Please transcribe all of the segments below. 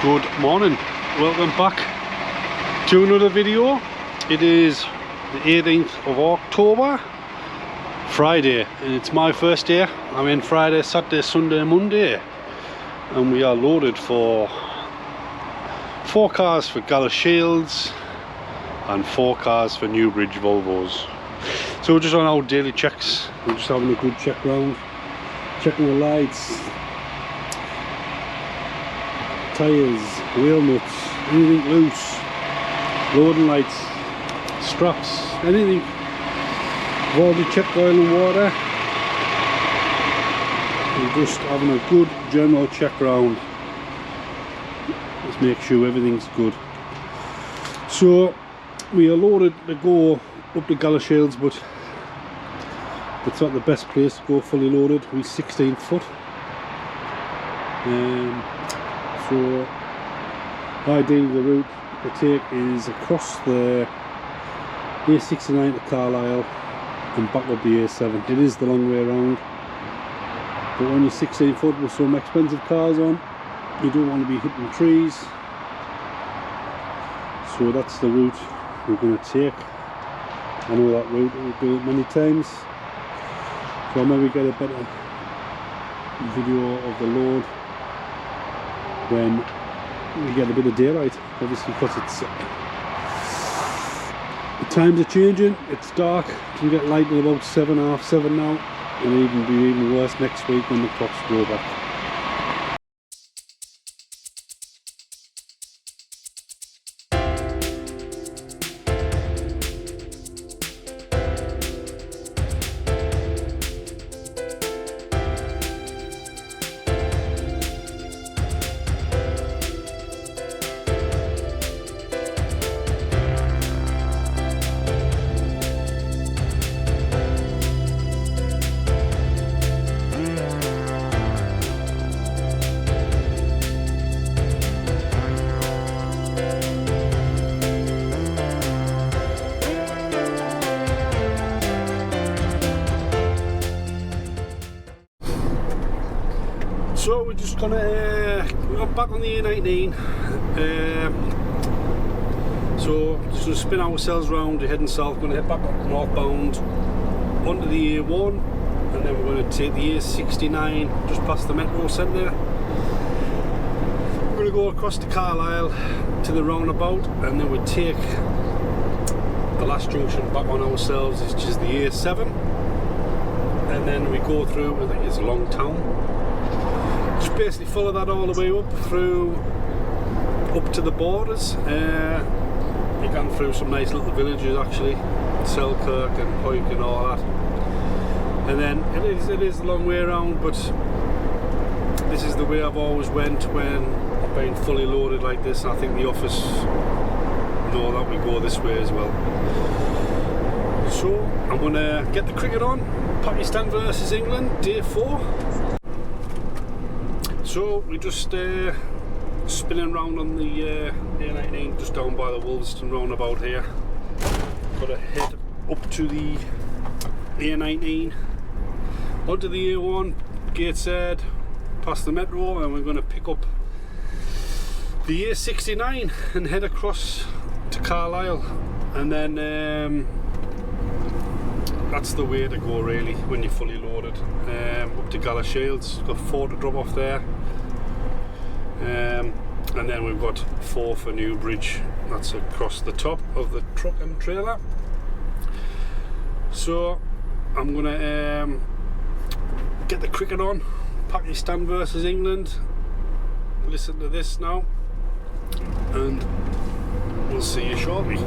Good morning, welcome back to another video. It is the 18th of October, Friday, and it's my first day. I'm in Friday, Saturday, Sunday, Monday, and we are loaded for 4 cars for Gallashields and 4 cars for Newbridge Volvos. So we're just on our daily checks. We're just having a good check round, checking the lights, tyres, wheel nuts, anything loose, loading lights, straps, anything. We've already checked oil and water. We're just having a good general check round. Let's make sure everything's good. So we are loaded to go up to Galashields, but it's not the best place to go fully loaded. We're 16 foot. So ideally the route to take is across the A69 to Carlisle and back up the A7. It is the long way around, but when you're 16 foot with some expensive cars on, you don't want to be hitting trees. So that's the route we're going to take. I know that route, we've done it many times, so I'll maybe get a better video of the load when we get a bit of daylight, obviously, because it's the times are changing. It's dark, it can get light at about 7, half 7 now, and even be even worse next week when the clocks go back. So we're just gonna we're back on the A19. So just gonna spin ourselves round, heading south. Gonna head back up northbound onto the A1, and then we're gonna take the A69 just past the metro centre. We're gonna go across to Carlisle to the roundabout, and then we take the last junction back on ourselves, which is the A7, and then we go through. I think it's Longtown. Just basically follow that all the way up through, up to the borders. You're going through some nice little villages actually, Selkirk and Hoyk and all that. And then it is a long way around, but this is the way I've always went when I've been fully loaded like this. And I think the office know that we go this way as well. So I'm gonna get the cricket on. Pakistan versus England, day 4. So we're just spinning around on the A19, just down by the Wolverstone roundabout here. Got to head up to the A19, onto the A1, Gateshead, past the metro, and we're going to pick up the A69 and head across to Carlisle, and then that's the way to go really when you're fully loaded. Up to Galashiels, got 4 to drop off there. And then we've got 4 for Newbridge. That's across the top of the truck and trailer. So I'm gonna get the cricket on. Pakistan versus England. Listen to this now, and we'll see you shortly.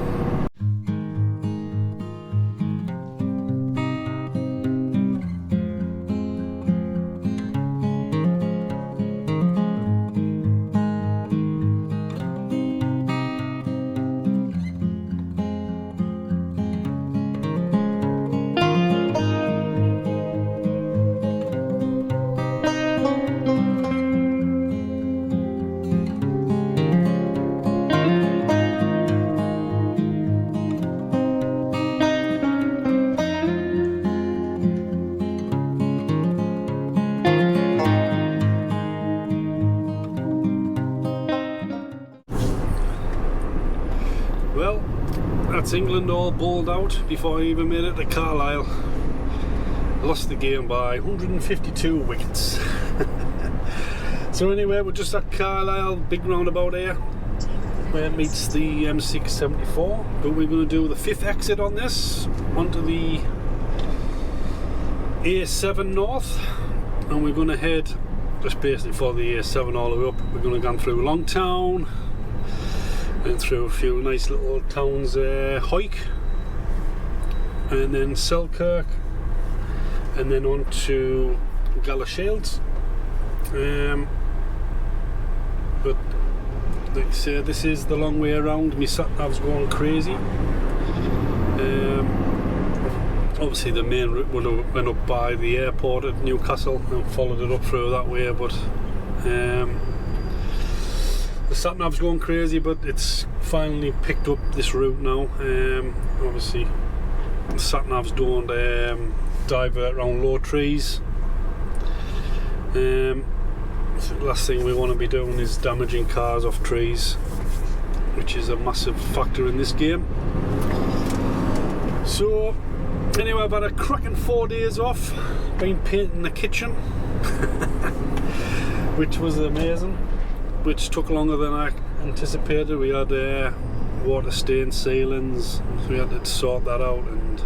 It's England all bowled out before I even made it to Carlisle. Lost the game by 152 wickets. So anyway, we're just at Carlisle, big roundabout here, where it meets the M674. But we're going to do the 5th exit on this, onto the A7 north, and we're going to head just basically follow the A7 all the way up. We're going to go through Longtown and through a few nice little towns, Hoyk, and then Selkirk, and then on to Gallashields. But like I say, this is the long way around. My sat-nav's going crazy. Obviously the main route would have went up by the airport at Newcastle and followed it up through that way, but the sat-nav's going crazy, but it's finally picked up this route now. Obviously the sat-navs don't divert around low trees. So the last thing we want to be doing is damaging cars off trees, which is a massive factor in this game. So anyway, I've had a cracking 4 days off, been painting the kitchen, which was amazing, which took longer than I anticipated. We had water stain ceilings, so we had to sort that out, and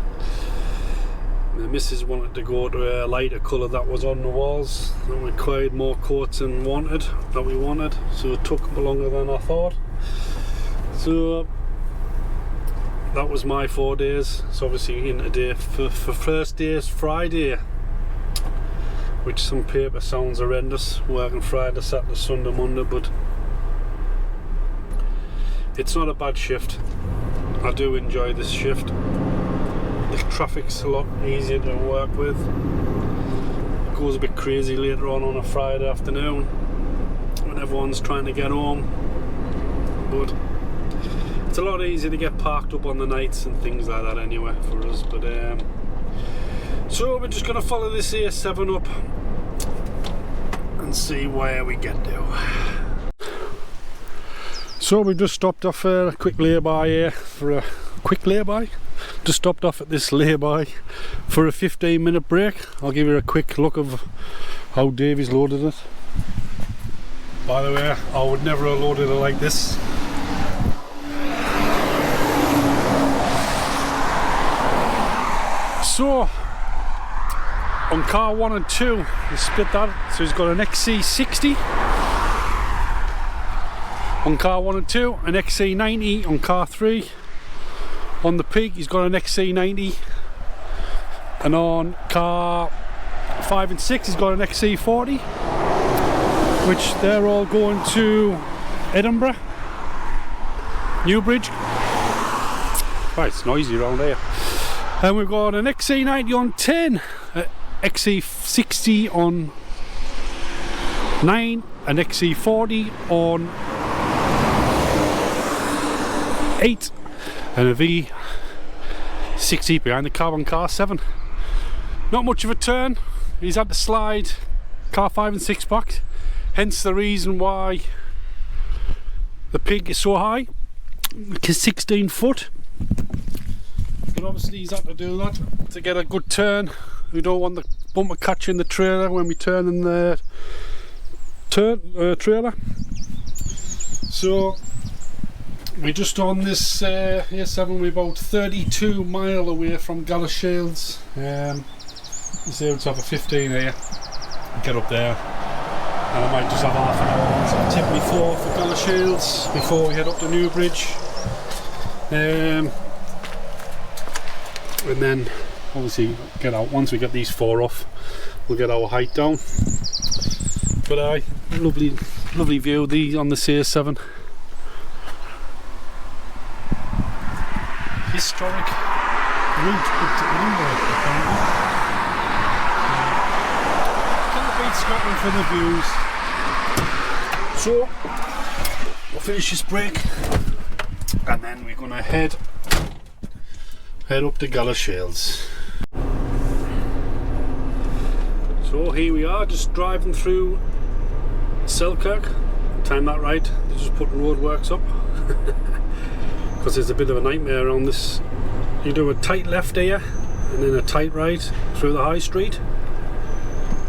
the missus wanted to go to a lighter colour that was on the walls, and required more coats than we wanted, so it took longer than I thought. So that was my 4 days. So obviously in today for first day is Friday, which some paper sounds horrendous, working Friday, Saturday, Sunday, Monday, but it's not a bad shift. I do enjoy this shift. The traffic's a lot easier to work with. It goes a bit crazy later on a Friday afternoon when everyone's trying to get home, but it's a lot easier to get parked up on the nights and things like that anyway for us. But so we're just going to follow this A7 up and see where we get to. So we've just stopped off a quick lay-by here for a quick lay-by. Just stopped off at this lay-by for a 15-minute break. I'll give you a quick look of how Davey's loaded it. By the way, I would never have loaded it like this. So on car 1 and 2, he split that, so he's got an XC60 on car 1 and 2, an XC90 on car 3. On the Pig he's got an XC90, and on car 5 and 6 he's got an XC40, which they're all going to Edinburgh, Newbridge. Right, it's noisy around here. And we've got an XC90 on 10, XC60 on 9, an XC40 on 8, and a V60 behind the car on car 7. Not much of a turn. He's had to slide car 5 and 6 back, hence the reason why the Pig is so high, because 16 foot. But obviously he's had to do that to get a good turn. We don't want the bumper catching the trailer when we turn in the trailer. So we're just on this A7. We're about 32 mile away from Gallashields. You see, let's have a 15 here, get up there, and I might just have half an hour once I tip me floor for Galashiels before we head up to Newbridge. And then obviously get out. Once we get these 4 off, we'll get our height down. But lovely view these on the A7. Historic route up to Edinburgh, apparently. Can't beat Scotland for the views. So we'll finish this break, and then we're gonna head up to Gallashiels. So here we are, just driving through Selkirk. Time that right, they're just putting roadworks up. because it's a bit of a nightmare around this. You do a tight left here and then a tight right through the high street,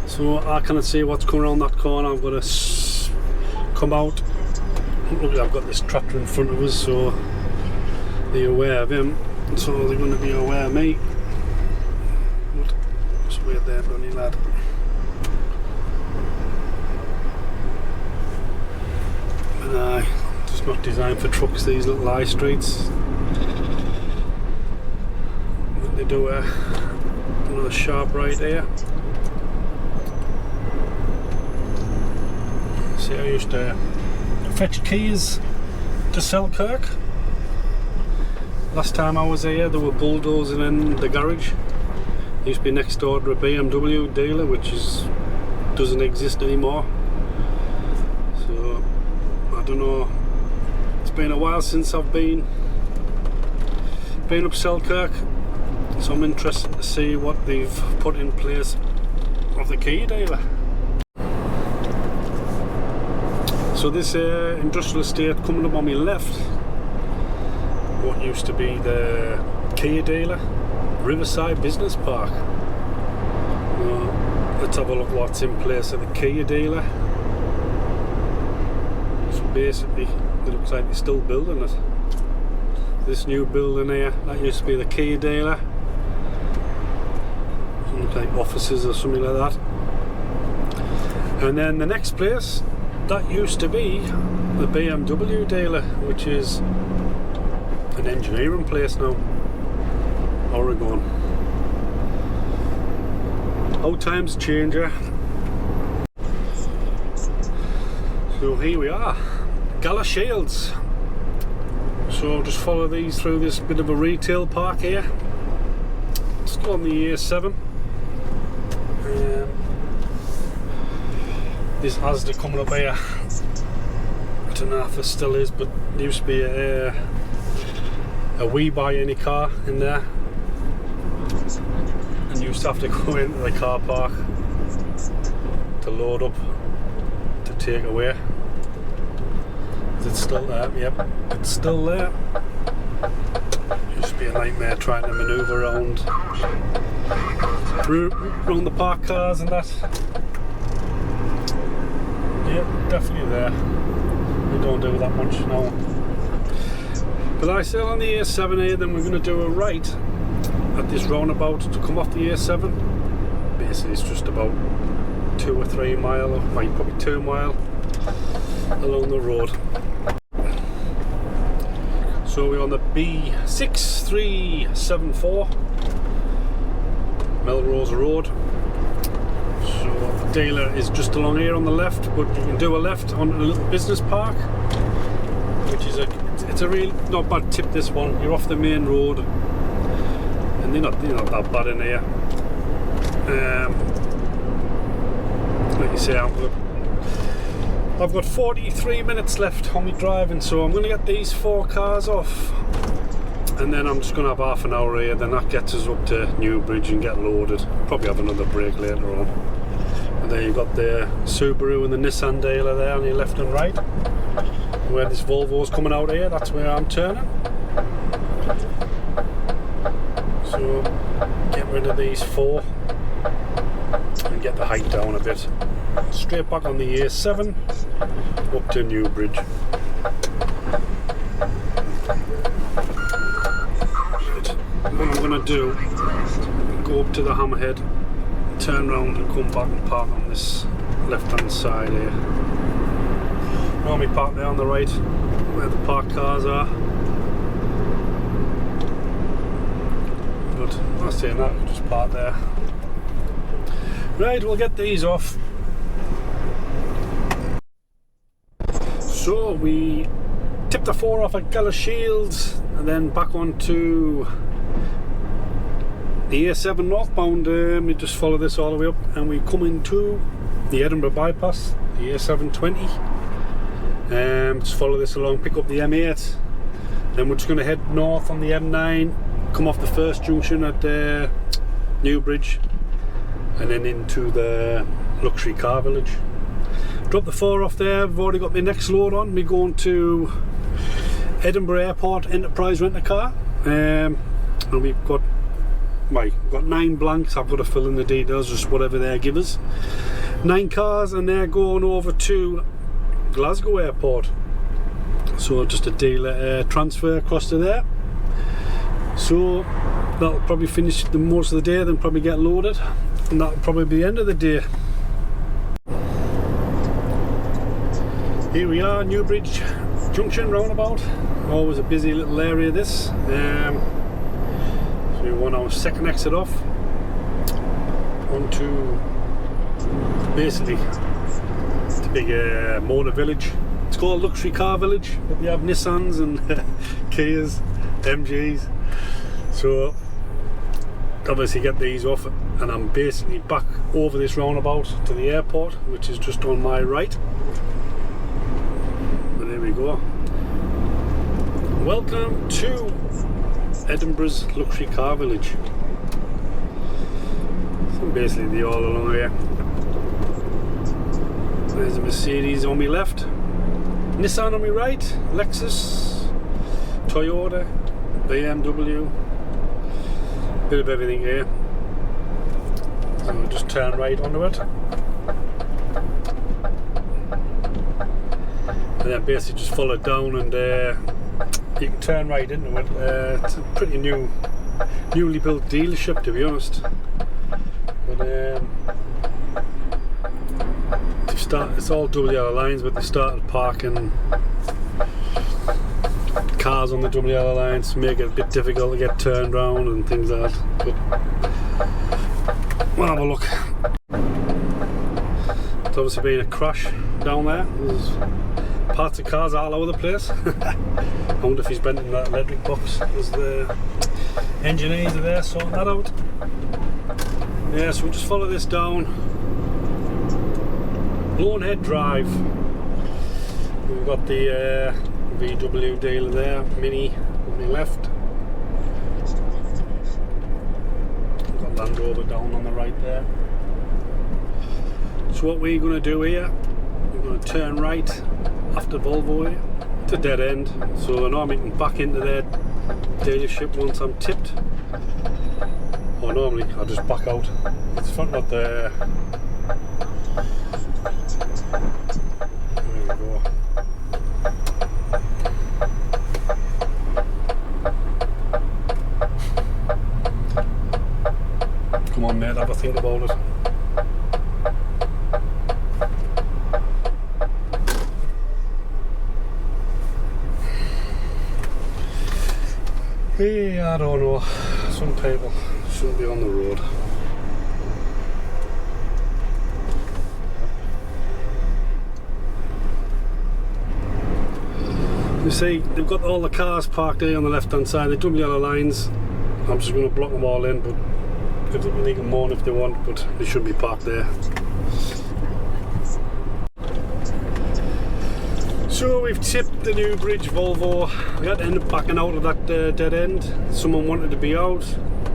so I cannot see what's coming around that corner. I've got to come out. Look, I've got this tractor in front of us, so they're aware of him, so they're going to be aware of me. Just wait there, bloody lad. But it's not designed for trucks, these little high streets. But they do another sharp right here. See, I used to fetch keys to Selkirk. Last time I was here, they were bulldozing in the garage. It used to be next door to a BMW dealer, which doesn't exist anymore. So I don't know. It's been a while since I've been up Selkirk, so I'm interested to see what they've put in place of the key dealer. So this industrial estate coming up on my left, what used to be the Kia dealer, Riverside Business Park. Let's have a look what's in place at the Kia dealer. So basically it looks like they're still building it. This new building here, that used to be the Kia dealer. Looks like offices or something like that. And then the next place, that used to be the BMW dealer, which is an engineering place now. Oregon. How times change, eh? So here we are, Gallashields. So just follow these through this bit of a retail park here. Still on the A7. This Asda coming up here. I don't know if it still is, but there used to be a We Buy Any car in there, and you used to have to go into the car park to load up to take away. Is it still there? Yep, it's still there. It used to be a nightmare trying to manoeuvre around the park cars and that. Yep, definitely there. We don't do that much now. But like I said, on the A7 here, then we're going to do a right at this roundabout to come off the A7. Basically, it's just about 2 or 3 mile, or probably 2 mile along the road. So we're on the B6374 Melrose Road. So the dealer is just along here on the left, but you can do a left on a little business park, which is it's a real not bad tip. This one, you're off the main road, and they're not that bad in here. Like you say, I've got 43 minutes left on my driving, so I'm going to get these 4 cars off, and then I'm just going to have half an hour here. Then that gets us up to Newbridge and get loaded. Probably have another break later on. And then you've got the Subaru and the Nissan dealer there on your left and right. Where this Volvo's coming out here, that's where I'm turning. So get rid of these 4 and get the height down a bit. Straight back on the A7 up to Newbridge. What I'm going to do, go up to the Hammerhead, turn around and come back and park on this left hand side here. Normally park there on the right where the parked cars are, but I'm not saying that, we'll just park there. Right, we'll get these off. So we tipped the 4 off at Gallashields and then back onto the A7 northbound. We just follow this all the way up and we come into the Edinburgh bypass, the A720. Just follow this along, pick up the M8, then we're just going to head north on the M9, come off the first junction at Newbridge, and then into the luxury car village. Drop the 4 off there. I've already got my next load on. We're going to Edinburgh Airport Enterprise rent-a-car, and we've got 9 blanks. I've got to fill in the details, just whatever they give us. 9 cars, and they're going over to Glasgow Airport, so just a dealer transfer across to there. So that'll probably finish the most of the day, then probably get loaded, and that'll probably be the end of the day. Here we are, Newbridge Junction roundabout. Always a busy little area this. So we want our second exit off onto basically the big motor village. It's called Luxury Car Village, but they have Nissans and Kias, MGs. So obviously get these off, and I'm basically back over this roundabout to the airport, which is just on my right. But there we go. Welcome to Edinburgh's Luxury Car Village. So basically they're all along here. There's a Mercedes on my left, Nissan on my right, Lexus, Toyota, BMW, bit of everything here. So we'll just turn right onto it, and then basically just follow it down, and you can turn right into it. It's a pretty newly built dealership, to be honest. But it's all double yellow lines, but they started parking cars on the double yellow lines to make it a bit difficult to get turned around and things like that. But we'll have a look. There's obviously been a crash down there. There's parts of cars all over the place. I wonder if he's bent in that electric box. There's the engineers are there sorting that out. Yeah, so we'll just follow this down. Loanhead Drive. We've got the VW dealer there, Mini on my left. We've got Land Rover down on the right there. So what we're going to do here, we're going to turn right after Volvo here. It's a dead end, so I normally can back into their dealership once I'm tipped. Or normally I'll just back out. It's front not there. There we go. Come on mate, have a think about it. Hey, I don't know. Some people shouldn't be on the road. You see, they've got all the cars parked there on the left hand side, the double yellow lines. I'm just going to block them all in, but if they can leave them on if they want, but they should be parked there. So we've tipped the Newbridge Volvo. We had to end up backing out of that dead end. Someone wanted to be out,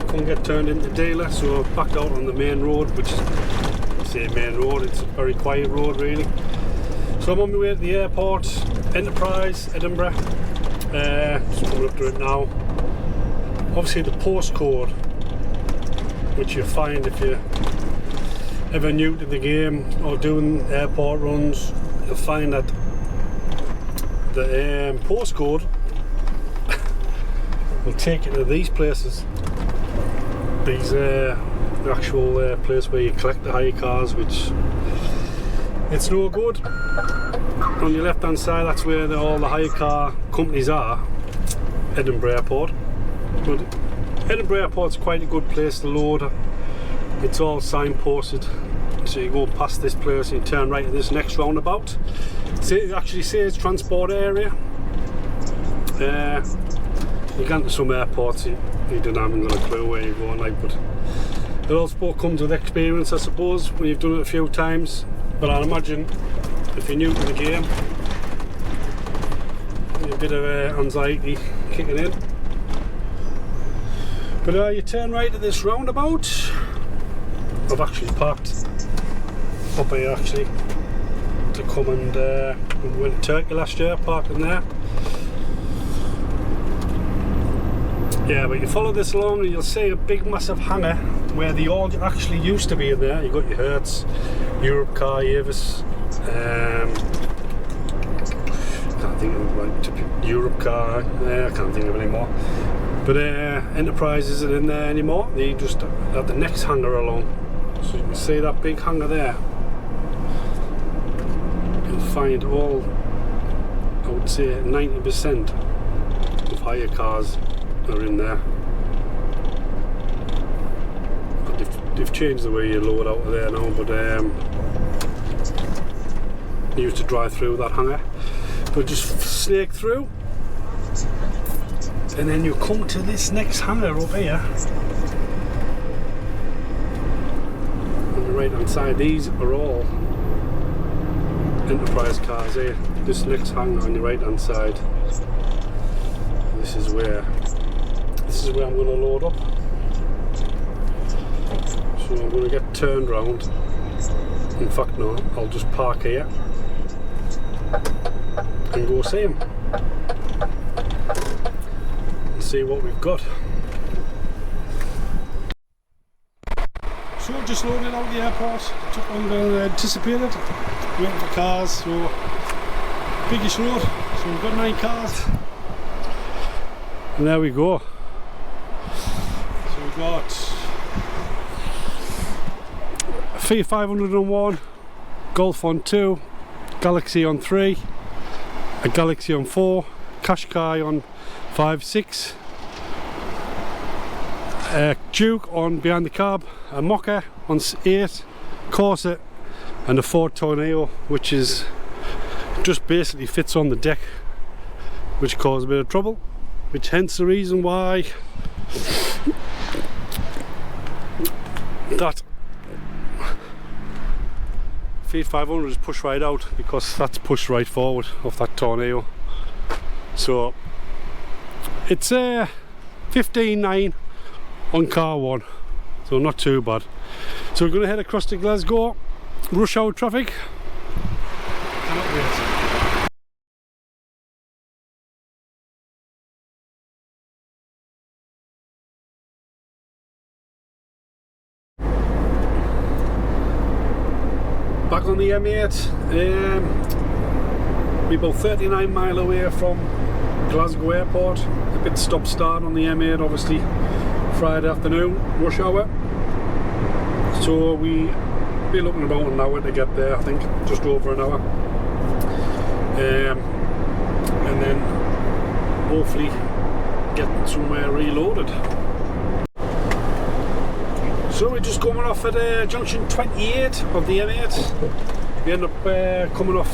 couldn't get turned into dealer, so backed out on the main road, which is, I say main road, it's a very quiet road really. So I'm on my way to the airport, Enterprise, Edinburgh. Just coming up to it now. Obviously the postcode, which you find if you're ever new to the game or doing airport runs, you'll find that the postcode will take you to these places. These the actual place where you collect the hire cars, which it's no good. On your left hand side, that's where all the hire car companies are, Edinburgh Airport. But Edinburgh Airport's quite a good place to load. It's all signposted, so you go past this place and you turn right at this next roundabout. It actually says transport area. You get into some airports, you don't haven't got a clue where you're going, like, but it all comes with experience, I suppose, when you've done it a few times. But I'd imagine if you're new to the game, a bit of anxiety kicking in. But you turn right at this roundabout. I've actually parked up here actually to come and we went to Turkey last year, parking there. Yeah, but you follow this along and you'll see a big massive hangar where they all actually used to be in there. You've got your Hertz, Europe car, Avis, can't think of like Europe car, I can't think of any more. But Enterprise isn't in there anymore. They just at the next hangar along. So you can see that big hangar there. You'll find all, I would say 90% of hire cars are in there. But they've changed the way you load out of there now, but you used to drive through that hangar. But just snake through, and then you come to this next hangar up here. On the right hand side, these are all Enterprise cars here. This next hangar on your right hand side. This is where I'm going to load up. So I'm going to get turned round. In fact, no, I'll just park here and go see him and see what we've got. So just loaded out the airport. Took longer than anticipated. Waiting for cars. So biggish road. So we've got 9 cars. And there we go. So we've got Fiat 500 on 1, Golf on 2, Galaxy on 3, a Galaxy on 4, Qashqai on 5, 6, a Duke on behind the cab, a Mocha on 8, Corsa, and a Ford Tornado, which is just basically fits on the deck, which caused a bit of trouble, which hence the reason why that Fiat 500 is pushed right out, because that's pushed right forward off that Tornado. So it's 15.9 on car 1, so not too bad. So we're going to head across to Glasgow, rush hour traffic. Cannot wait. Back on the M8, we're about 39 mile away from Glasgow Airport. A bit stop start on the M8, obviously Friday afternoon, rush hour. So we'll be looking about an hour to get there, I think, just over an hour. And then hopefully get somewhere reloaded. So we're just coming off at junction 28 of the M8. We end up coming off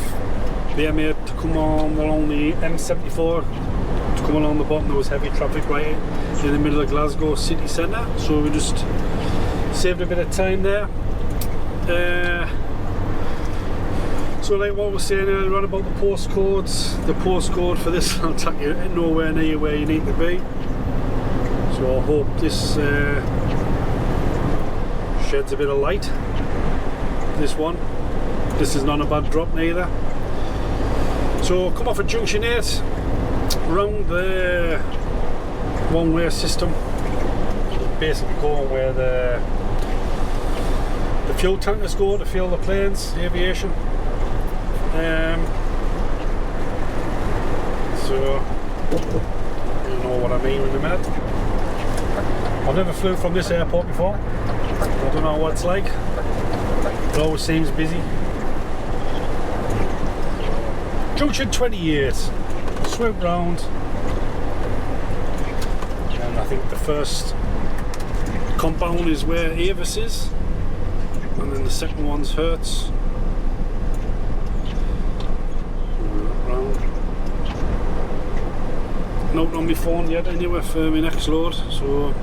the M8 to come on along the M74. To come along the bottom, there was heavy traffic right in the middle of Glasgow city centre. So we just saved a bit of time there. So like what I was saying earlier on about the postcodes, the postcode for this will take you nowhere near where you need to be. So I hope this sheds a bit of light. This one, this is not a bad drop neither. So come off at junction 8, round the one-way system, basically going where the fuel tankers go to fuel the planes, aviation. So you know what I mean in a minute. I've never flew from this airport before. I don't know what it's like. It always seems busy. Junction 28. Swoop round. And I think the first compound is where Avis is. And then the second one's Hertz. Round. Not on my phone yet anyway for my next load. So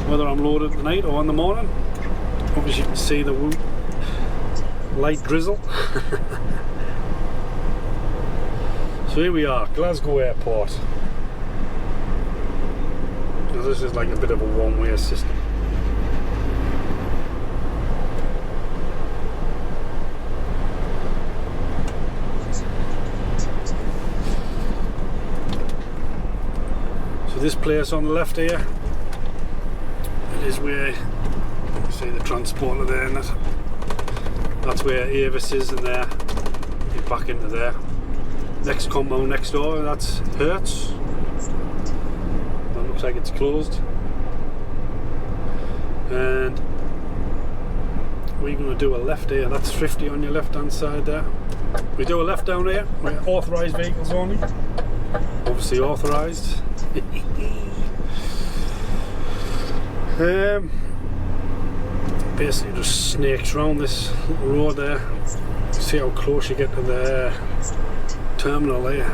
whether I'm loaded tonight or in the morning. Obviously you can see the light drizzle. So here we are, Glasgow Airport. Now this is like a bit of a one-way system. So this place on the left here, it is where you see the transporter there, and that's where Avis is, and there you back into there. Next compound next door, that's Hertz. That looks like it's closed. And we're going to do a left here, that's 50 on your left hand side there. We do a left down here, we're authorised vehicles only. Obviously authorised. Basically just snakes around this little road there. See how close you get to the terminal there.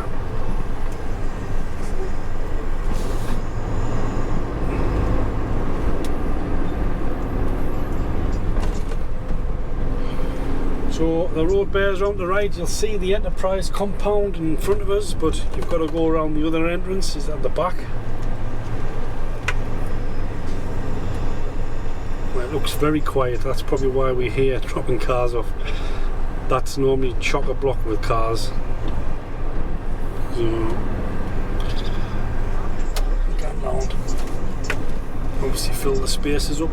So the road bears around the right, you'll see the Enterprise compound in front of us, but you've got to go around the other entrance, is at the back. Well, it looks very quiet, that's probably why we're here dropping cars off. That's normally chock-a-block with cars. So, get round. Obviously fill the spaces up.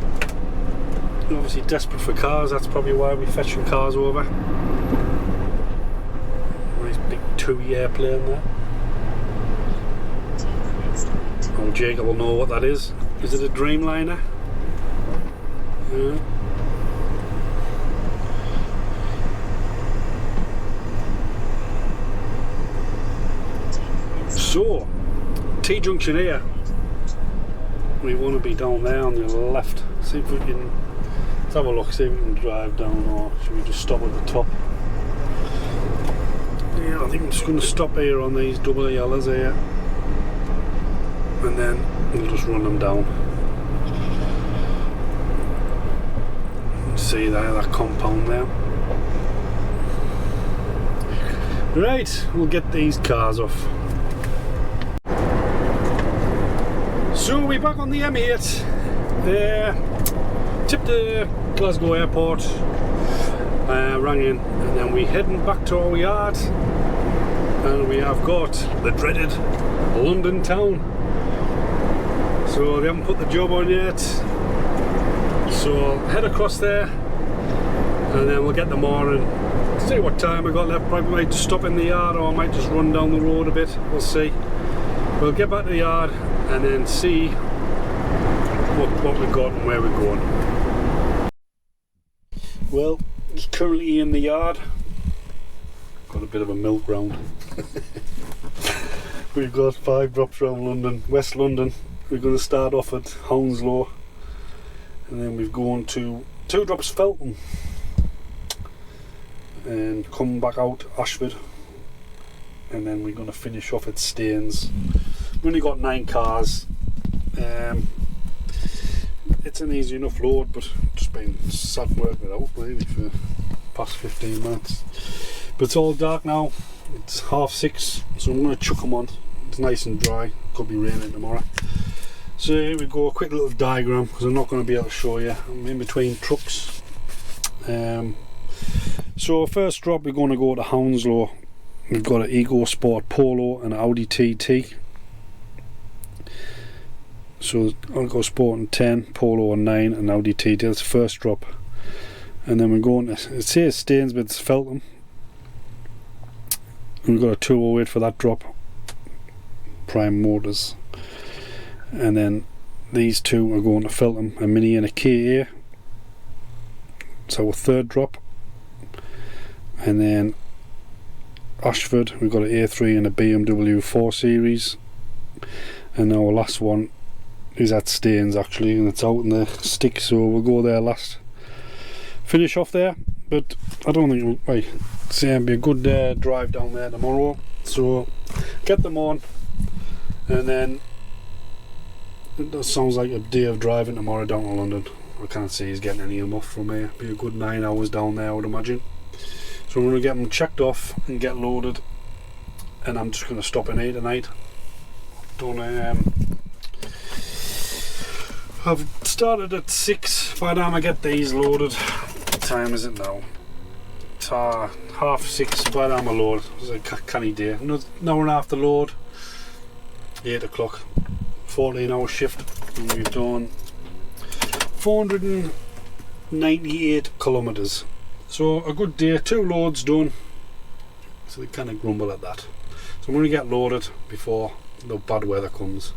Obviously desperate for cars, that's probably why we're fetching cars over. Nice big 2E airplane there. Oh, Jacob will know what that is. Is it a Dreamliner? Yeah. So, T-junction here. We want to be down there on the left. See if we can. Let's have a look, see if we can drive down, or should we just stop at the top? Yeah, I think I'm just going to stop here on these double yellows here, and then we'll just run them down. See there, that compound there. Right, we'll get these cars off. So we're back on the M8. Tipped the Glasgow airport, rang in, and then we're heading back to our yard, and we have got the dreaded London town. So they haven't put the job on yet, so I'll head across there, and then we'll get them on and see what time I got left. Probably might just stop in the yard, or I might just run down the road a bit, we'll see. We'll get back to the yard and then see what we've got and where we're going. Well, it's currently in the yard. Got a bit of a milk round. We've got 5 drops around London, West London. We're going to start off at Hounslow, and then we've gone to 2 drops Felton, and come back out Ashford, and then we're going to finish off at Staines. We've only got 9 cars. It's an easy enough load, but just been sat working it out really for the past 15 minutes. But it's all dark now, it's 6:30, so I'm going to chuck them on. It's nice and dry, could be raining tomorrow. So here we go, a quick little diagram, because I'm not going to be able to show you. I'm in between trucks. So first drop, we're going to go to Hounslow. We've got an Ego Sport Polo and an Audi TT. So I'll go Sport and 10, Polo and 9, and Audi TT. That's the first drop. And then we're going to, it says Staines, but it's Feltham. And we've got a 208 for that drop. Prime Motors. And then these 2 are going to Feltham, a Mini and a KA. So our third drop. And then Ashford, we've got an A3 and a BMW 4 Series. And our last one is at Staines actually, and it's out in the stick, so we'll go there last. Finish off there, but I don't think it'll be a good drive down there tomorrow. So get them on, and then that sounds like a day of driving tomorrow down to London. I can't see he's getting any of them off from here. Be a good 9 hours down there, I would imagine. So I'm going to get them checked off and get loaded, and I'm just going to stop in here tonight. I've started at 6. By the time I get these loaded, what time is it now? It's 6:30 by the time I load. It was a canny day. An hour and a half to load. 8 o'clock. 14-hour shift, and we've done 498 kilometres. So a good day, 2 loads done. So they kind of grumble at that. So I'm going to get loaded before the bad weather comes.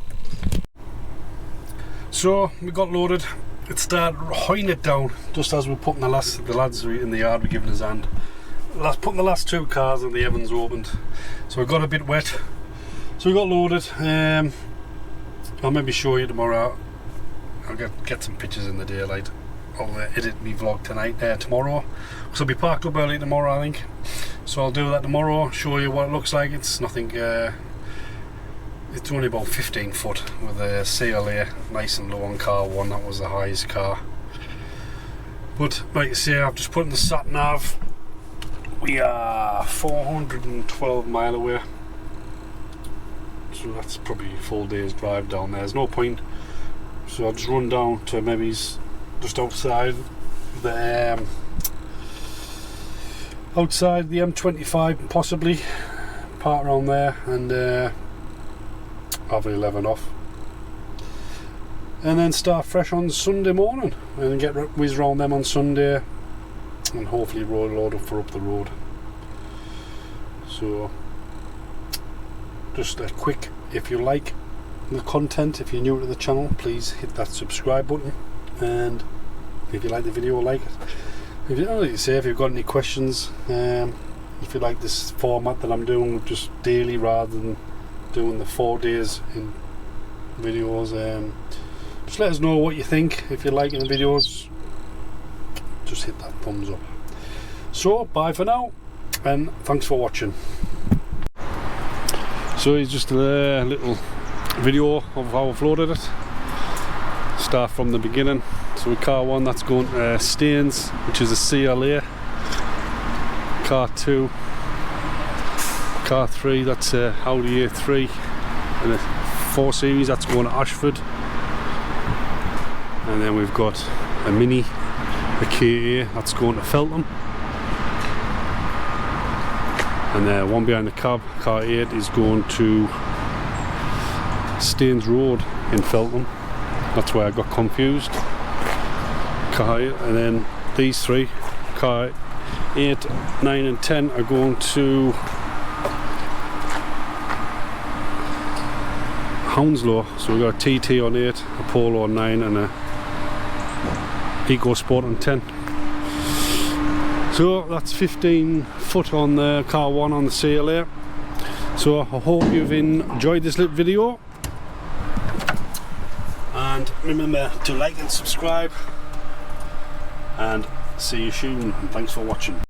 So we got loaded. It started hoying it down just as we're putting the lads in the yard were giving us hand. Putting the last 2 cars and the Evans opened. So we got a bit wet. So we got loaded. I'll maybe show you tomorrow. I'll get some pictures in the daylight. I'll edit my vlog tomorrow. So I'll be parked up early tomorrow, I think. So I'll do that tomorrow, show you what it looks like. It's nothing, it's only about 15 foot with a CLA, nice and low on car 1, that was the highest car. But like I say, I've just put in the sat nav. We are 412 mile away. So that's probably a full day's drive down there. There's no point. So I'll just run down to maybe just outside the M25 possibly, park around there and have 11 off, and then start fresh on Sunday morning and get whiz round them on Sunday and hopefully load up for up the road. So just a quick, if you like the content, if you're new to the channel, please hit that subscribe button, and if you like the video, like it. If you've got any questions, if you like this format that I'm doing, just daily rather than doing the 4 days in videos, just let us know what you think. If you're liking the videos, just hit that thumbs up. So bye for now, and thanks for watching. So it's just a little video of how I've loaded it. Start from the beginning. So with car 1, that's going to Staines, which is a CLA. Car 2, car 3, that's a Audi A3, and a 4 Series, that's going to Ashford. And then we've got a Mini, a KA, that's going to Feltham. And one behind the cab, car 8, is going to Staines Road in Feltham. That's why I got confused. Car 8, and then these 3, car 8, 9 and 10 are going to Hounslow. So we've got a TT on 8, a Polo on 9 and a EcoSport on 10. So that's 15 foot on the car 1 on the CLA. So I hope you've enjoyed this little video, and remember to like and subscribe, and see you soon. Thanks for watching.